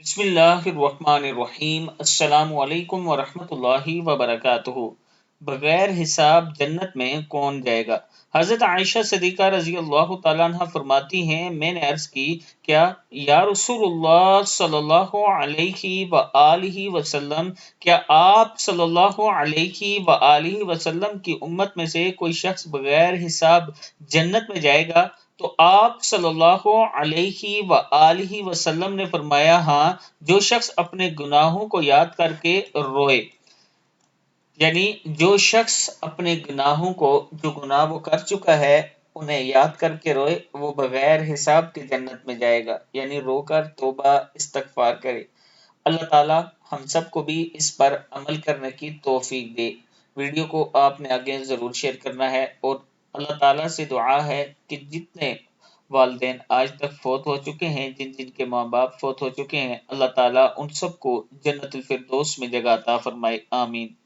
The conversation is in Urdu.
بسم اللہ الرحمن الرحیم السلام علیکم ورحمۃ اللہ وبرکاتہ۔ بغیر حساب جنت میں کون جائے گا؟ حضرت عائشہ صدیقہ رضی اللہ تعالیٰ عنہ فرماتی ہیں، میں نے عرض کی، کیا یا رسول اللہ صلی اللہ علیہ وآلہ وسلم، کیا آپ صلی اللہ علیہ وآلہ وسلم کی امت میں سے کوئی شخص بغیر حساب جنت میں جائے گا؟ تو آپ صلی اللہ علیہ وآلہ وسلم نے فرمایا، ہاں، جو شخص اپنے گناہوں کو یاد کر کے روئے، یعنی جو شخص اپنے گناہوں کو، جو گناہ وہ کر چکا ہے، انہیں یاد کر کے روئے، وہ بغیر حساب کے جنت میں جائے گا، یعنی رو کر توبہ استغفار کرے۔ اللہ تعالی ہم سب کو بھی اس پر عمل کرنے کی توفیق دے۔ ویڈیو کو آپ نے آگے ضرور شیئر کرنا ہے، اور اللہ تعالیٰ سے دعا ہے کہ جتنے والدین آج تک فوت ہو چکے ہیں، جن جن کے ماں باپ فوت ہو چکے ہیں، اللہ تعالیٰ ان سب کو جنت الفردوس میں جگہ عطا فرمائے، آمین۔